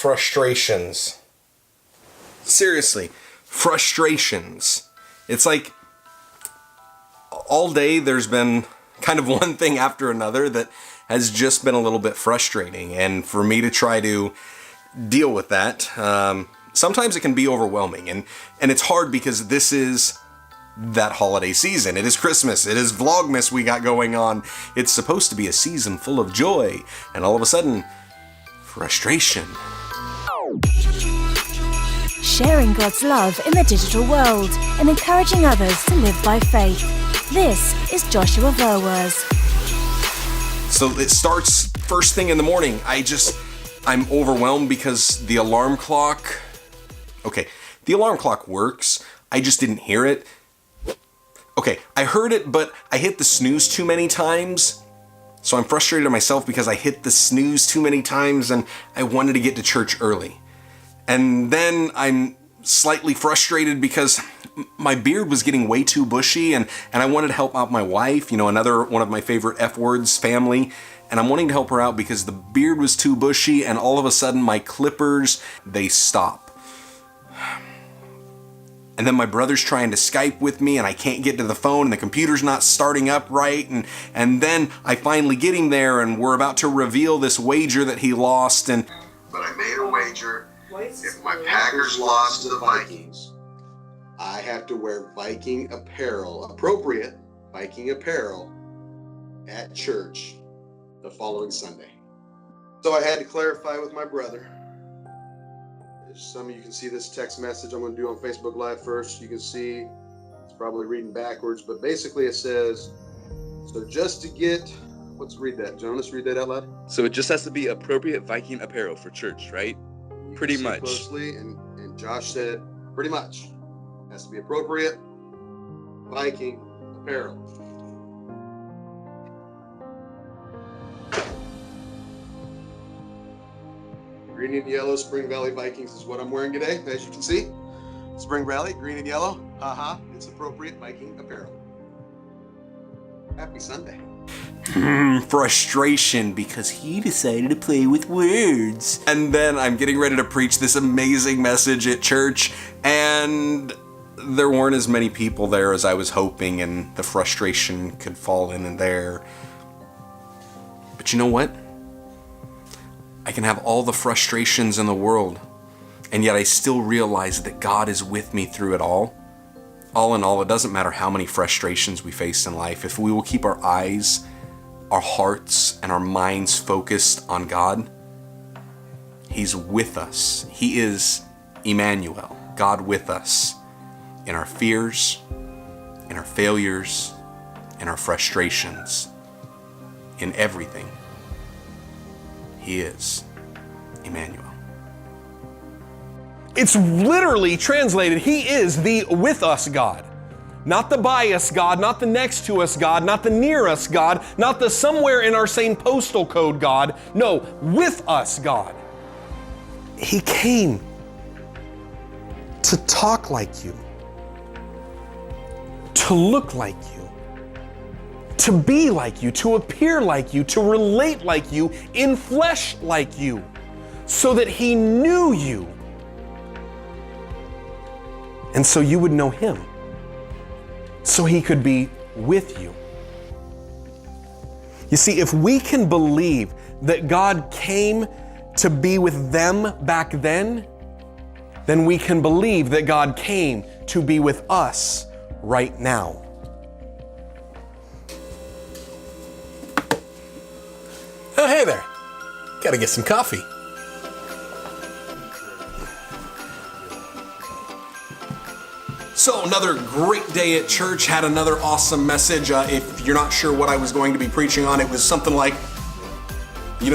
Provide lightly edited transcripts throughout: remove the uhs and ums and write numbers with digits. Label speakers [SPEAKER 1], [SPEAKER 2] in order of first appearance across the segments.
[SPEAKER 1] frustrations. Seriously, frustrations. It's like all day there's been kind of one thing after another that has just been a little bit frustrating. And for me to try to deal with that, sometimes it can be overwhelming. And it's hard because this is that holiday season. It is Christmas. It is Vlogmas we got going on. It's supposed to be a season full of joy. And all of a sudden, frustration.
[SPEAKER 2] Sharing God's love in the digital world and encouraging others to live by faith. This is Joshua Verwers.
[SPEAKER 1] So it starts first thing in the morning. I'm overwhelmed because the alarm clock... Okay, the alarm clock works. I just didn't hear it. Okay, I heard it, but I hit the snooze too many times. So I'm frustrated at myself because I hit the snooze too many times and I wanted to get to church early. And then I'm slightly frustrated because my beard was getting way too bushy and I wanted to help out my wife, another one of my favorite F words, family. And I'm wanting to help her out because the beard was too bushy and all of a sudden my clippers, they stop. And then my brother's trying to Skype with me and I can't get to the phone and the computer's not starting up right. And then I finally get him there and we're about to reveal this wager that he lost. But
[SPEAKER 3] I made a wager. If my Packers lost to the Vikings, I have to wear Viking apparel, appropriate Viking apparel, at church the following Sunday. So I had to clarify with my brother. Some of you can see this text message I'm going to do on Facebook Live first. You can see it's probably reading backwards, but basically it says, so just to get, let's read that. Jonas, read that out loud.
[SPEAKER 4] So it just has to be appropriate Viking apparel for church, right?
[SPEAKER 3] You
[SPEAKER 4] Pretty
[SPEAKER 3] can see
[SPEAKER 4] much.
[SPEAKER 3] Closely, and Josh said, pretty much. It has to be appropriate Viking apparel. Green and yellow Spring Valley Vikings is what I'm wearing today, as you can see. Spring Valley, green and yellow. It's appropriate Viking apparel. Happy Sunday.
[SPEAKER 1] Frustration because he decided to play with words. And then I'm getting ready to preach this amazing message at church and there weren't as many people there as I was hoping and the frustration could fall in and there. But you know what? I can have all the frustrations in the world and yet I still realize that God is with me through it all. All in all, it doesn't matter how many frustrations we face in life. If we will keep our eyes, our hearts, and our minds focused on God, He's with us. He is Emmanuel, God with us in our fears, in our failures, in our frustrations, in everything. He is Emmanuel.
[SPEAKER 5] It's literally translated, He is the with us God. Not the by us God, not the next to us God, not the near us God, not the somewhere in our same postal code God. No, with us God. He came to talk like you, to look like you, to be like you, to appear like you, to relate like you, in flesh like you, so that He knew you. And so you would know Him, so He could be with you. You see, if we can believe that God came to be with them back then we can believe that God came to be with us right now.
[SPEAKER 1] Oh, hey there. Gotta get some coffee. So another great day at church, had another awesome message. If you're not sure what I was going to be preaching on, it was something like,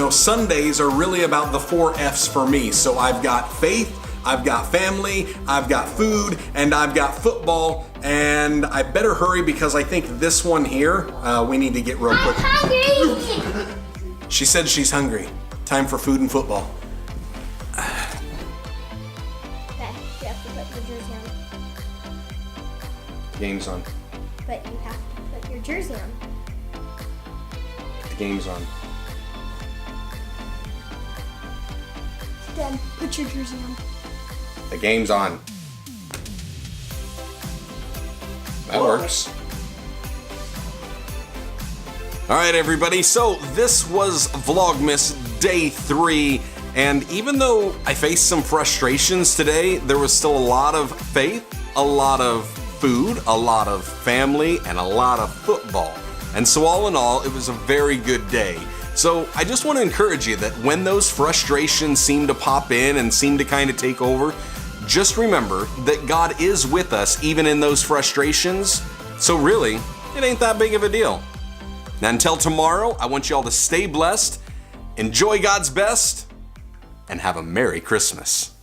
[SPEAKER 1] Sundays are really about the 4 F's for me. So I've got faith, I've got family, I've got food, and I've got football. And I better hurry because I think this one here, we need to get real quick.
[SPEAKER 6] I'm hungry.
[SPEAKER 1] She said she's hungry. Time for food and football.
[SPEAKER 6] Okay, you have to put your jersey on.
[SPEAKER 1] Game's on.
[SPEAKER 6] But you have to put your jersey on.
[SPEAKER 1] The game's on.
[SPEAKER 6] Dad, put your jersey on.
[SPEAKER 1] The game's on. That works. All right, everybody. So this was Vlogmas Day 3. And even though I faced some frustrations today, there was still a lot of faith, a lot of food, a lot of family, and a lot of football. And so all in all, it was a very good day. So I just want to encourage you that when those frustrations seem to pop in and seem to kind of take over, just remember that God is with us even in those frustrations. So really, it ain't that big of a deal. Now until tomorrow, I want you all to stay blessed, enjoy God's best, and have a Merry Christmas.